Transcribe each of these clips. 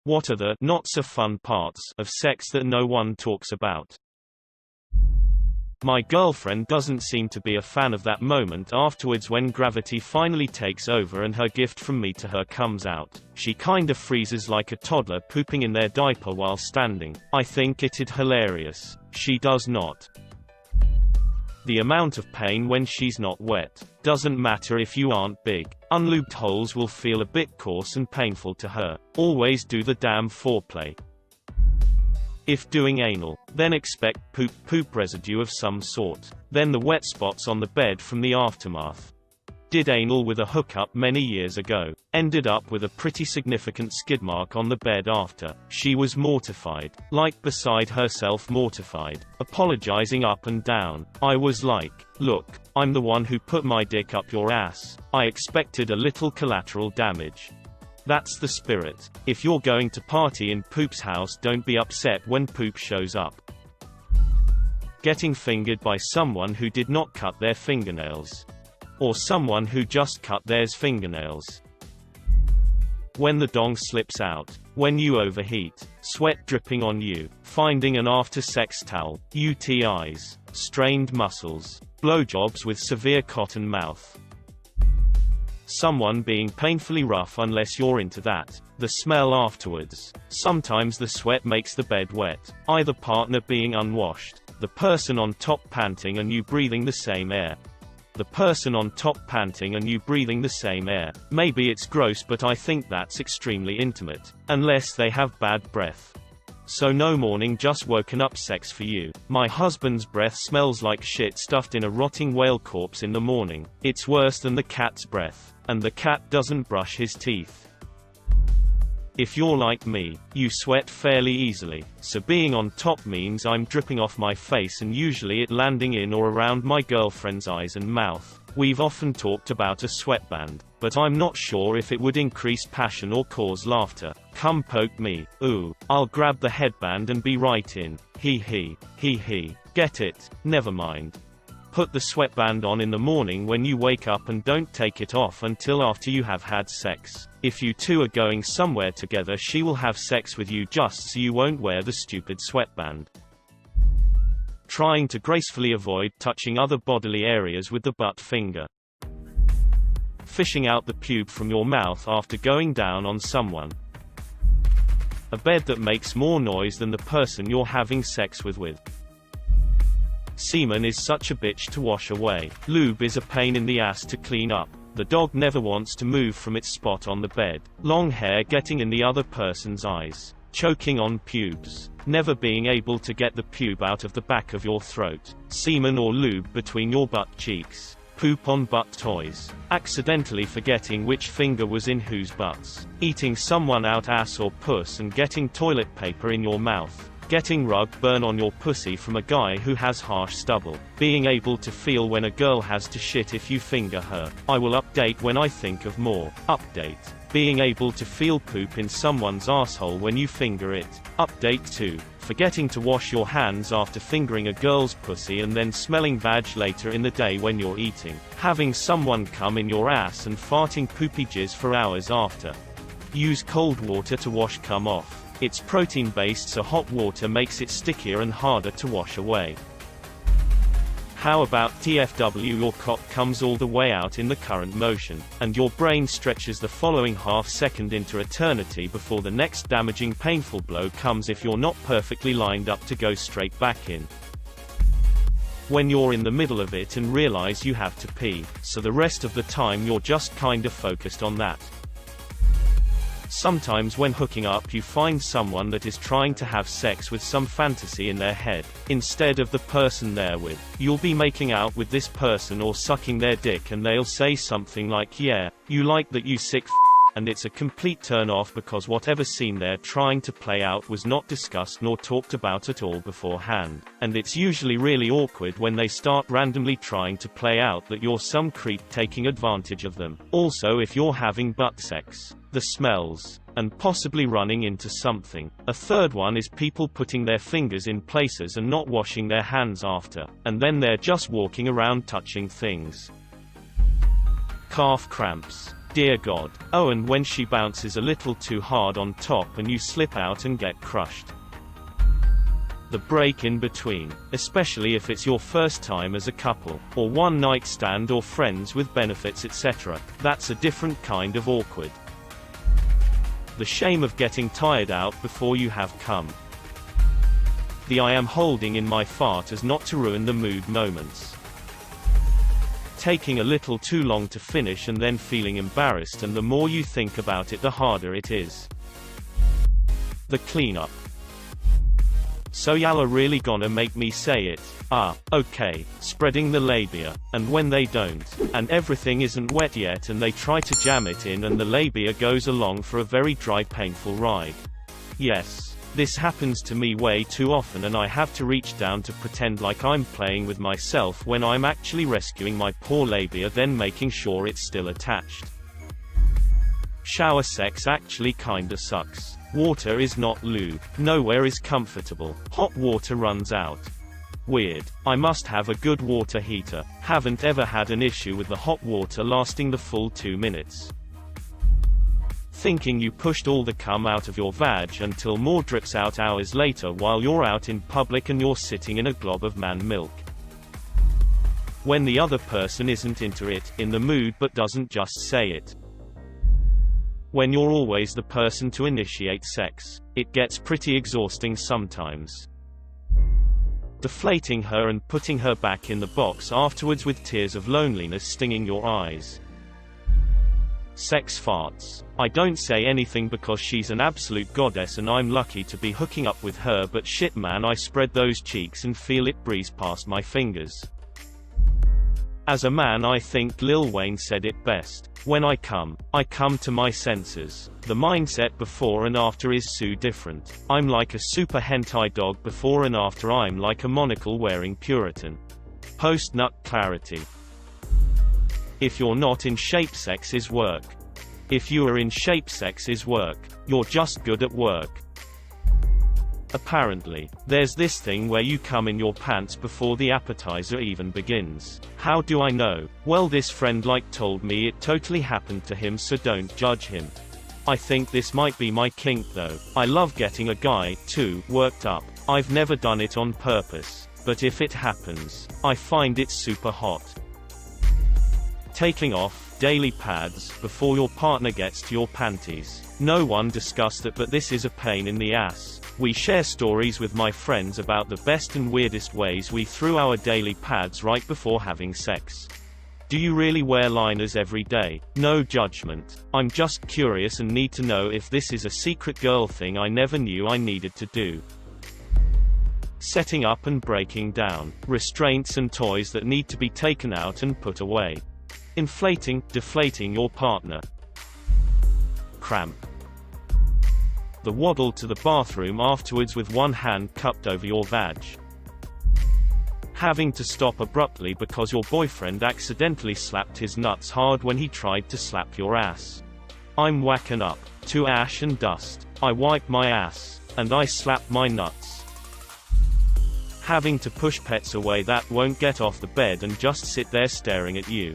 What are the not-so-fun parts of sex that no one talks about? My girlfriend doesn't seem to be a fan of that moment afterwards when gravity finally takes over and her gift from me to her comes out. She kinda freezes like a toddler pooping in their diaper while standing. I think it'd hilarious. She does not. The amount of pain when she's not wet. Doesn't matter if you aren't big. Unlubed holes will feel a bit coarse and painful to her. Always do the damn foreplay. If doing anal, then expect poop residue of some sort. Then the wet spots on the bed from the aftermath. Did anal with a hookup many years ago. Ended up with a pretty significant skid mark on the bed after. She was mortified. Like beside herself mortified. Apologizing up and down. I was like, look, I'm the one who put my dick up your ass. I expected a little collateral damage. That's the spirit. If you're going to party in Poop's house, don't be upset when Poop shows up. Getting fingered by someone who did not cut their fingernails. Or someone who just cut theirs fingernails. When the dong slips out. When you overheat. Sweat dripping on you. Finding an after-sex towel. UTIs. Strained muscles. Blowjobs with severe cotton mouth. Someone being painfully rough unless you're into that. The smell afterwards. Sometimes the sweat makes the bed wet. Either partner being unwashed. The person on top panting and you breathing the same air. The person on top panting and you breathing the same air. Maybe it's gross, but I think that's extremely intimate. Unless they have bad breath. So no morning just woken up sex for you. My husband's breath smells like shit stuffed in a rotting whale corpse in the morning. It's worse than the cat's breath. And the cat doesn't brush his teeth. If you're like me, you sweat fairly easily, so being on top means I'm dripping off my face and usually it landing in or around my girlfriend's eyes and mouth. We've often talked about a sweatband, but I'm not sure if it would increase passion or cause laughter. Come poke me. Ooh, I'll grab the headband and be right in. Hee hee. Hee hee. Get it? Never mind. Put the sweatband on in the morning when you wake up and don't take it off until after you have had sex. If you two are going somewhere together, she will have sex with you just so you won't wear the stupid sweatband. Trying to gracefully avoid touching other bodily areas with the butt finger. Fishing out the pube from your mouth after going down on someone. A bed that makes more noise than the person you're having sex with. Semen is such a bitch to wash away. Lube is a pain in the ass to clean up. The dog never wants to move from its spot on the bed. Long hair getting in the other person's eyes. Choking on pubes. Never being able to get the pube out of the back of your throat. Semen or lube between your butt cheeks. Poop on butt toys. Accidentally forgetting which finger was in whose butts. Eating someone out ass or puss and getting toilet paper in your mouth. Getting rug burn on your pussy from a guy who has harsh stubble. Being able to feel when a girl has to shit if you finger her. I will update when I think of more. Update. Being able to feel poop in someone's asshole when you finger it. Update 2. Forgetting to wash your hands after fingering a girl's pussy and then smelling vag later in the day when you're eating. Having someone come in your ass and farting poopy jizz for hours after. Use cold water to wash cum off. It's protein-based, so hot water makes it stickier and harder to wash away. How about TFW? Your cock comes all the way out in the current motion, and your brain stretches the following half second into eternity before the next damaging painful blow comes if you're not perfectly lined up to go straight back in. When you're in the middle of it and realize you have to pee, so the rest of the time you're just kinda focused on that. Sometimes when hooking up you find someone that is trying to have sex with some fantasy in their head, instead of the person they're with. You'll be making out with this person or sucking their dick and they'll say something like, yeah, you like that, you sick f***, and it's a complete turn off because whatever scene they're trying to play out was not discussed nor talked about at all beforehand. And it's usually really awkward when they start randomly trying to play out that you're some creep taking advantage of them. Also, if you're having butt sex, the smells, and possibly running into something. A third one is people putting their fingers in places and not washing their hands after, and then they're just walking around touching things. Calf cramps. Dear God. Oh, and when she bounces a little too hard on top and you slip out and get crushed. The break in between, especially if it's your first time as a couple, or one night stand or friends with benefits etc., that's a different kind of awkward. The shame of getting tired out before you have come. The I am holding in my fart as not to ruin the mood moments. Taking a little too long to finish and then feeling embarrassed, and the more you think about it the harder it is. The cleanup. So y'all are really gonna make me say it? Okay, spreading the labia, and when they don't, and everything isn't wet yet and they try to jam it in and the labia goes along for a very dry painful ride. Yes. This happens to me way too often and I have to reach down to pretend like I'm playing with myself when I'm actually rescuing my poor labia, then making sure it's still attached. Shower sex actually kinda sucks. Water is not lube. Nowhere is comfortable. Hot water runs out. Weird. I must have a good water heater. Haven't ever had an issue with the hot water lasting the full 2 minutes. Thinking you pushed all the cum out of your vag until more drips out hours later while you're out in public and you're sitting in a glob of man milk. When the other person isn't into it, in the mood, but doesn't just say it. When you're always the person to initiate sex, it gets pretty exhausting sometimes. Deflating her and putting her back in the box afterwards with tears of loneliness stinging your eyes. Sex farts. I don't say anything because she's an absolute goddess and I'm lucky to be hooking up with her, but shit man, I spread those cheeks and feel it breeze past my fingers. As a man, I think Lil Wayne said it best. When I come to my senses. The mindset before and after is so different. I'm like a super hentai dog before and after. I'm like a monocle wearing Puritan. Post-nut clarity. If you're not in shape, sex is work. If you are in shape, sex is work. You're just good at work. Apparently, there's this thing where you come in your pants before the appetizer even begins. How do I know? Well, this friend told me it totally happened to him, so don't judge him. I think this might be my kink though. I love getting a guy, too, worked up. I've never done it on purpose, but if it happens, I find it super hot. Taking off daily pads before your partner gets to your panties. No one discussed it, but this is a pain in the ass. We share stories with my friends about the best and weirdest ways we threw our daily pads right before having sex. Do you really wear liners every day? No judgment. I'm just curious and need to know if this is a secret girl thing I never knew I needed to do. Setting up and breaking down. Restraints and toys that need to be taken out and put away. Inflating, deflating your partner. Cramp. The waddle to the bathroom afterwards with one hand cupped over your vag. Having to stop abruptly because your boyfriend accidentally slapped his nuts hard when he tried to slap your ass. I'm whacking up to ash and dust. I wipe my ass, and I slap my nuts. Having to push pets away that won't get off the bed and just sit there staring at you.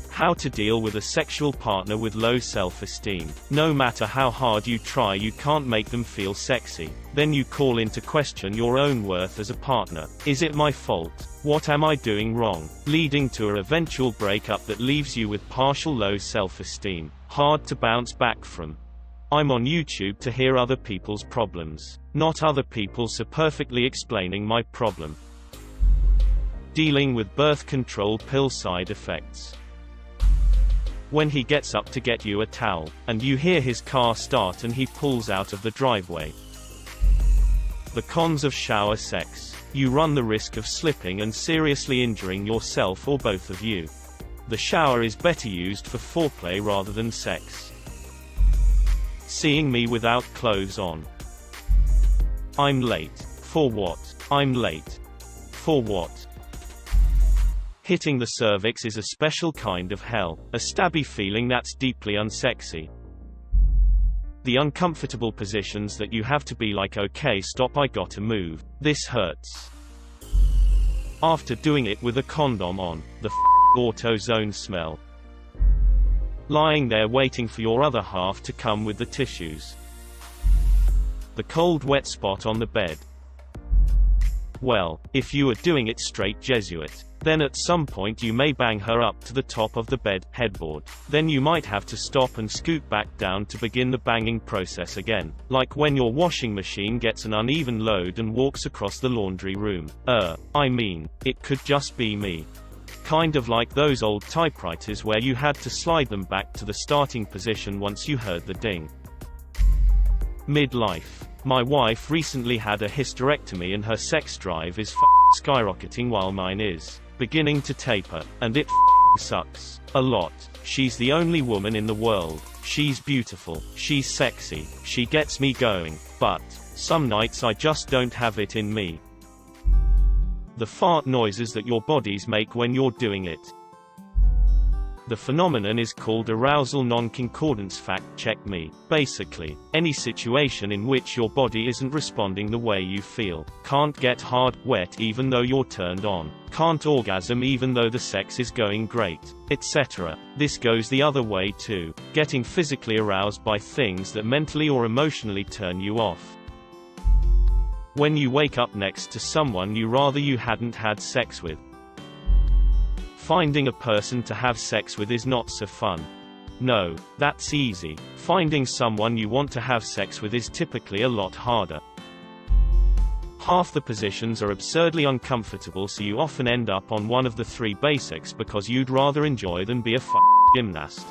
How to deal with a sexual partner with low self-esteem. No matter how hard you try, you can't make them feel sexy. Then you call into question your own worth as a partner. Is it my fault? What am I doing wrong? Leading to an eventual breakup that leaves you with partial low self-esteem. Hard to bounce back from. I'm on YouTube to hear other people's problems. Not other people so perfectly explaining my problem. Dealing with birth control pill side effects. When he gets up to get you a towel, and you hear his car start and he pulls out of the driveway. The cons of shower sex. You run the risk of slipping and seriously injuring yourself or both of you. The shower is better used for foreplay rather than sex. Seeing me without clothes on. I'm late. For what? I'm late. For what? Hitting the cervix is a special kind of hell, a stabby feeling that's deeply unsexy. The uncomfortable positions that you have to be like, okay, stop, I gotta move. This hurts. After doing it with a condom on, the AutoZone smell. Lying there waiting for your other half to come with the tissues. The cold wet spot on the bed. Well, if you are doing it straight Jesuit, then at some point you may bang her up to the top of the bed headboard. Then you might have to stop and scoot back down to begin the banging process again. Like when your washing machine gets an uneven load and walks across the laundry room. I mean, it could just be me. Kind of like those old typewriters where you had to slide them back to the starting position once you heard the ding. Midlife. My wife recently had a hysterectomy and her sex drive is skyrocketing while mine is beginning to taper, and it sucks. A lot. She's the only woman in the world. She's beautiful. She's sexy. She gets me going. But some nights I just don't have it in me. The fart noises that your bodies make when you're doing it. The phenomenon is called arousal non-concordance. Fact check me. Basically, any situation in which your body isn't responding the way you feel. Can't get hard, wet even though you're turned on. Can't orgasm even though the sex is going great, etc. This goes the other way too. Getting physically aroused by things that mentally or emotionally turn you off. When you wake up next to someone you hadn't had sex with. Finding a person to have sex with is not so fun. No, that's easy. Finding someone you want to have sex with is typically a lot harder. Half the positions are absurdly uncomfortable, so you often end up on one of the three basics because you'd rather enjoy than be a gymnast.